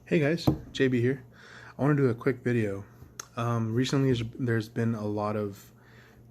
Hey guys, JB here. I want to do a quick video. Recently there's been a lot of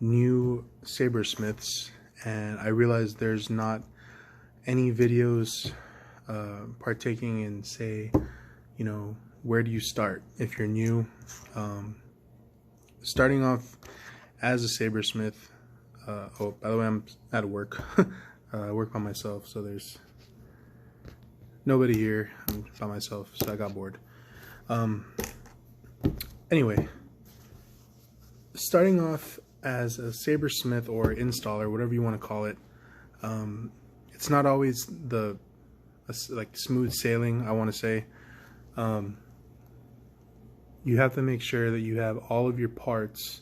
new Sabersmiths, and I realized there's not any videos partaking in, say, where do you start if you're new. Starting off as a Sabersmith. Oh, by the way, I'm at work. I work by myself, so there's nobody here. I'm by myself, so I got bored. Anyway, starting off as a Sabersmith or installer, whatever you want to call it, it's not always the smooth sailing, I want to say. You have to make sure that you have all of your parts,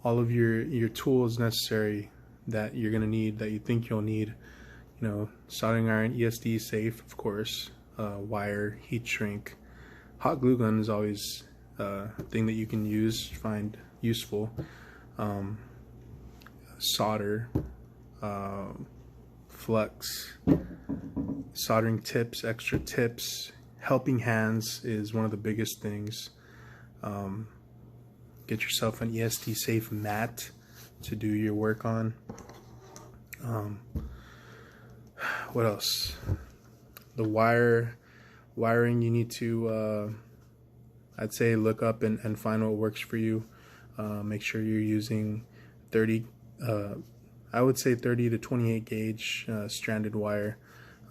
all of your tools necessary that you're going to need, that you think you'll need. Soldering iron, ESD safe, of course, wire, heat shrink. Hot glue gun is always a thing that you can find useful. Solder, flux, soldering tips, extra tips, helping hands is one of the biggest things. Get yourself an ESD safe mat to do your work on. What else? The wiring, you need to I'd say look up and find what works for you. Make sure you're using 30 I would say 30 to 28 gauge stranded wire.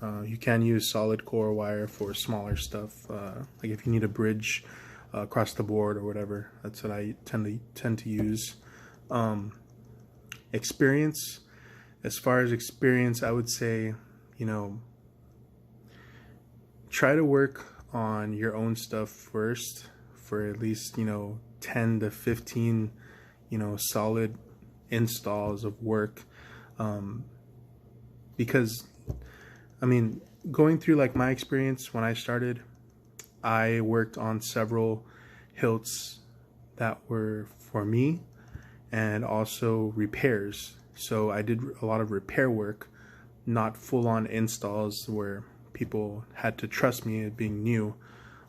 You can use solid core wire for smaller stuff, like if you need a bridge across the board or whatever. That's what I tend to use. Experience. As far as experience, I would say, try to work on your own stuff first for at least, 10 to 15, solid installs of work. Because, going through like my experience when I started, I worked on several hilts that were for me and also repairs. So I did a lot of repair work, not full-on installs where people had to trust me as being new.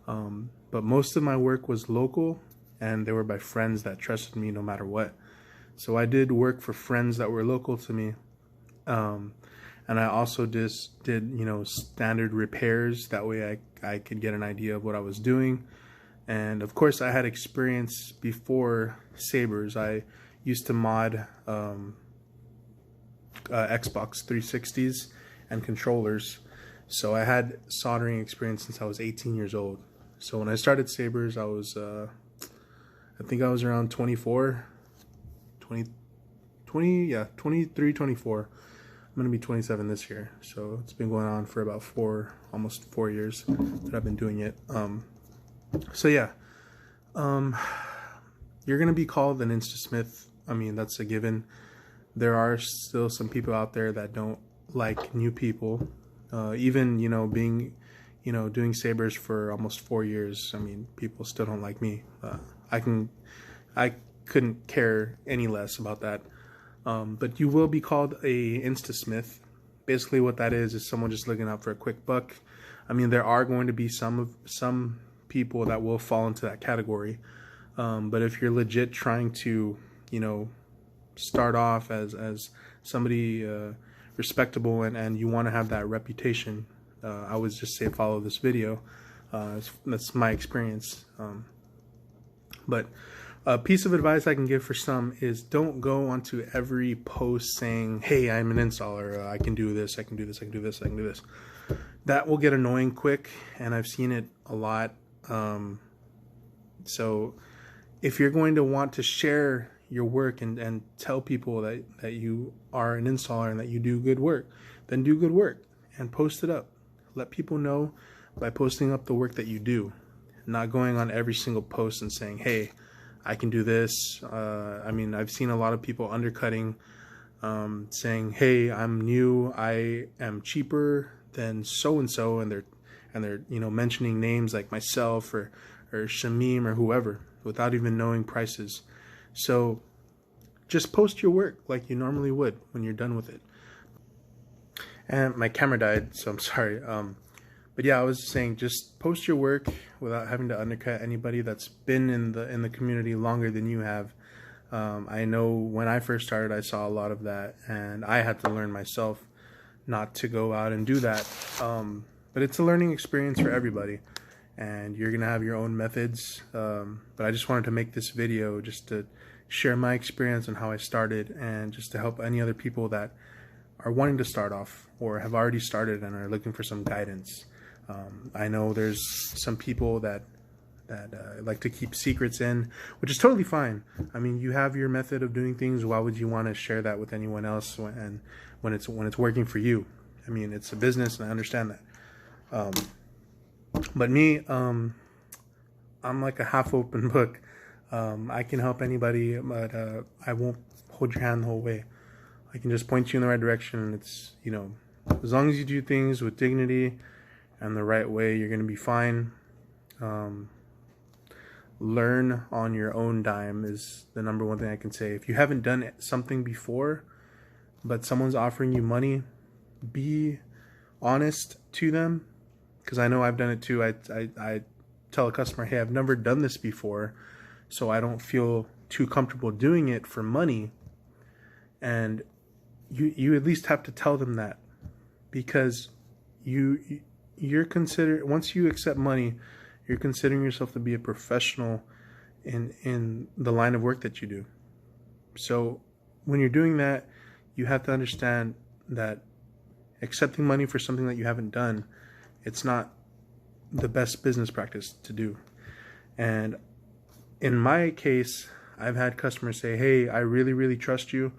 But most of my work was local, and they were by friends that trusted me no matter what. So I did work for friends that were local to me. And I also just did, standard repairs. That way I could get an idea of what I was doing. And of course I had experience before Sabers. I used to mod Xbox 360s and controllers, so I had soldering experience since I was 18 years old. So when I started Sabers, I was I think I was around 24, 23, 24. I'm gonna be 27 this year, so it's been going on for about almost 4 years that I've been doing it. So yeah, you're gonna be called an Instasmith. That's a given. There are still some people out there that don't like new people. Even, being, doing Sabers for almost 4 years, people still don't like me. I couldn't care any less about that. But you will be called a Instasmith. Basically what that is someone just looking out for a quick buck. There are going to be some people that will fall into that category. But if you're legit trying to, start off as somebody respectable and you want to have that reputation, I would just say follow this video. That's my experience. But a piece of advice I can give for some is don't go onto every post saying, hey, I'm an installer, I can do this, I can do this, I can do this, I can do this. That will get annoying quick, and I've seen it a lot. So if you're going to want to share your work and tell people that you are an installer and that you do good work, then do good work and post it up. Let people know by posting up the work that you do, not going on every single post and saying, hey, I can do this. I've seen a lot of people undercutting, saying, hey, I'm new, I am cheaper than so-and-so, and they're mentioning names like myself or Shamim or whoever without even knowing prices. So just post your work like you normally would when you're done with it. And my camera died, so I'm sorry. But yeah, I was saying, just post your work without having to undercut anybody that's been in the community longer than you have. I know when I first started, I saw a lot of that, and I had to learn myself not to go out and do that. But it's a learning experience for everybody, and you're gonna have your own methods. But I just wanted to make this video just to share my experience and how I started, and just to help any other people that are wanting to start off or have already started and are looking for some guidance. I know there's some people that like to keep secrets in, which is totally fine. I mean, you have your method of doing things. Why would you want to share that with anyone else when it's working for you? I mean, it's a business, and I understand that. But me, I'm like a half-open book. I can help anybody, but I won't hold your hand the whole way. I can just point you in the right direction. And it's, you know, as long as you do things with dignity and the right way, you're going to be fine. Learn on your own dime is the number one thing I can say. If you haven't done something before, but someone's offering you money, be honest to them. Because I know I've done it too. I tell a customer, hey, I've never done this before, so I don't feel too comfortable doing it for money. And you at least have to tell them that, because you're considered, once you accept money, you're considering yourself to be a professional in the line of work that you do. So when you're doing that, you have to understand that accepting money for something that you haven't done, it's not the best business practice to do. And in my case, I've had customers say, hey, I really, really trust you,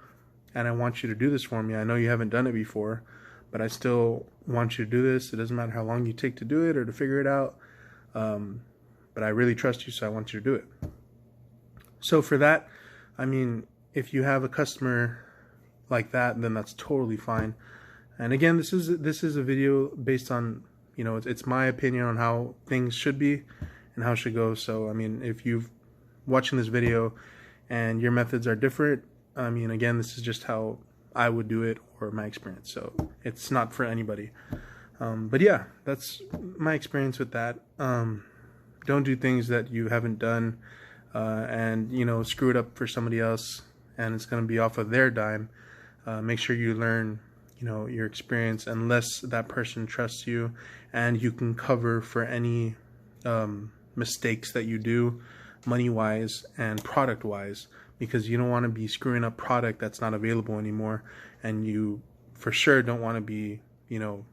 and I want you to do this for me. I know you haven't done it before, but I still want you to do this. It doesn't matter how long you take to do it or to figure it out. But I really trust you, so I want you to do it. So for that, I mean, if you have a customer like that, then that's totally fine. And again, this is a video based on, you know, it's my opinion on how things should be and how it should go. So I mean, if you've watching this video and your methods are different, I mean, again, this is just how I would do it, or my experience. So it's not for anybody. But yeah, that's my experience with that. Don't do things that you haven't done, and, you know, screw it up for somebody else, and it's going to be off of their dime. Make sure you learn, you know, your experience, unless that person trusts you and you can cover for any mistakes that you do, money-wise and product-wise, because you don't want to be screwing up product that's not available anymore, and you for sure don't want to be, you know,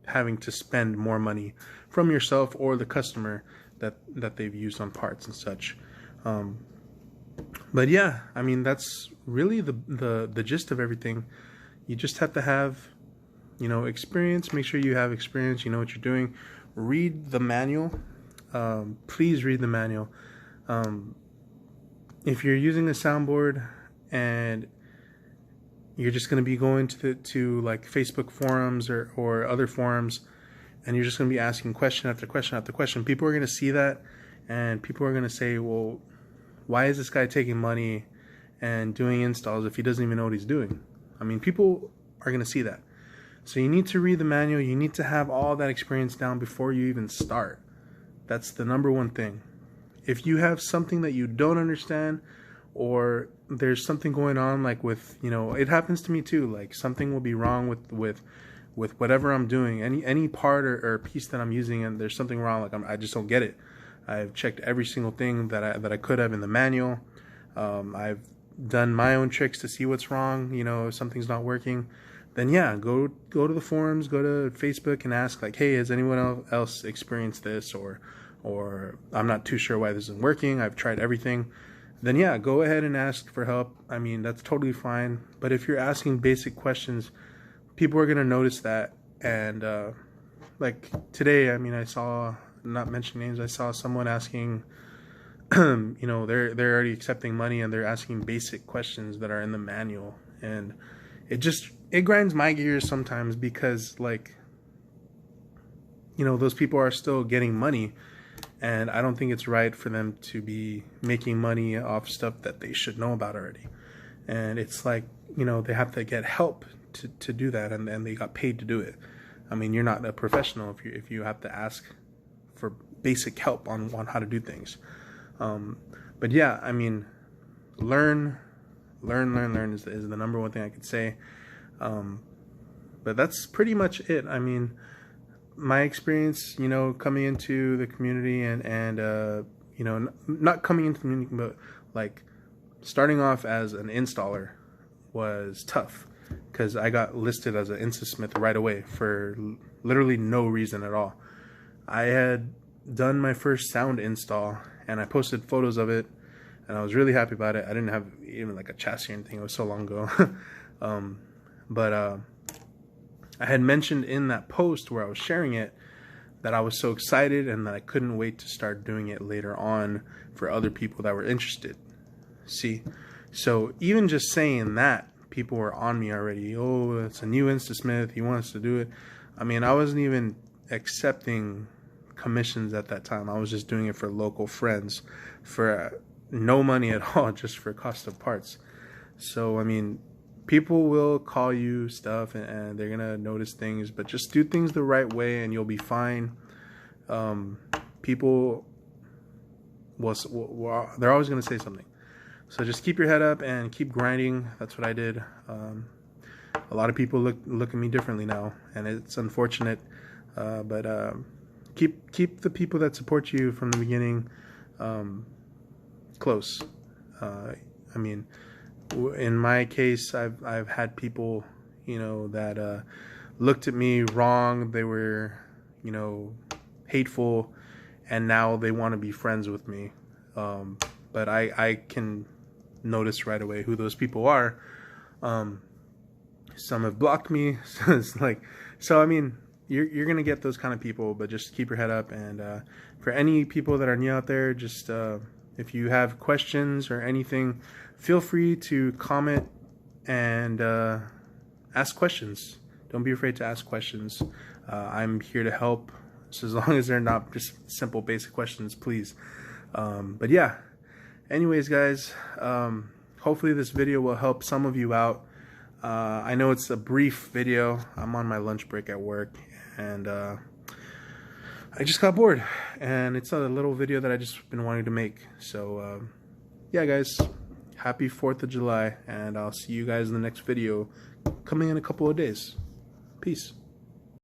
having to spend more money from yourself or the customer that they've used on parts and such. But yeah, I mean, that's really the gist of everything. You just have to have, you know, experience. Make sure you have experience, you know what you're doing. Read the manual. Please read the manual. If you're using a soundboard and you're just going to be going to like Facebook forums or other forums, and you're just going to be asking question after question after question, people are going to see that, and people are going to say, well, why is this guy taking money and doing installs if he doesn't even know what he's doing? I mean, people are going to see that. So you need to read the manual. You need to have all that experience down before you even start. That's the number one thing. If you have something that you don't understand, or there's something going on, like with, you know, it happens to me too, like something will be wrong with whatever I'm doing, any part or piece that I'm using, and there's something wrong, like I just don't get it. I've checked every single thing that I could have in the manual. I've done my own tricks to see what's wrong, you know, if something's not working. Then yeah, go to the forums, go to Facebook and ask, like, hey, has anyone else experienced this, or I'm not too sure why this isn't working, I've tried everything. Then yeah, go ahead and ask for help. I mean, that's totally fine. But if you're asking basic questions, people are gonna notice that. And like today, I mean, I saw, not mentioning names, I saw someone asking, you know, they're already accepting money and they're asking basic questions that are in the manual, and it grinds my gears sometimes, because, like, you know, those people are still getting money, and I don't think it's right for them to be making money off stuff that they should know about already. And it's like, you know, they have to get help to do that, and they got paid to do it. I mean, you're not a professional if you have to ask for basic help on how to do things. But yeah, I mean, learn is the number one thing I could say. But that's pretty much it. I mean, my experience, you know, coming into the community and you know, not coming into the community, but like starting off as an installer was tough, because I got listed as an Instasmith right away for literally no reason at all. I had done my first sound install and I posted photos of it and I was really happy about it. I didn't have even like a chassis or anything, it was so long ago. But I had mentioned in that post where I was sharing it that I was so excited and that I couldn't wait to start doing it later on for other people that were interested. See, so even just saying that, people were on me already. Oh, it's a new Instasmith, he wants to do it. I mean, I wasn't even accepting commissions at that time. I was just doing it for local friends for no money at all, just for cost of parts. So I mean, people will call you stuff and they're gonna notice things, but just do things the right way and you'll be fine. People they're always gonna say something. So just keep your head up and keep grinding. That's what I did. A lot of people look at me differently now, and it's unfortunate. But keep the people that support you from the beginning close. I mean, in my case, I've had people, you know, that looked at me wrong. They were, you know, hateful, and now they want to be friends with me. But I can notice right away who those people are. Some have blocked me. So it's like, so I mean, you're gonna get those kind of people, but just keep your head up. And for any people that are new out there, just if you have questions or anything, feel free to comment and ask questions. Don't be afraid to ask questions. I'm here to help, so as long as they're not just simple basic questions, please. But yeah, anyways guys, hopefully this video will help some of you out. I know it's a brief video. I'm on my lunch break at work, and I just got bored, and it's a little video that I just been wanting to make. So yeah guys, happy 4th of July, and I'll see you guys in the next video coming in a couple of days. Peace.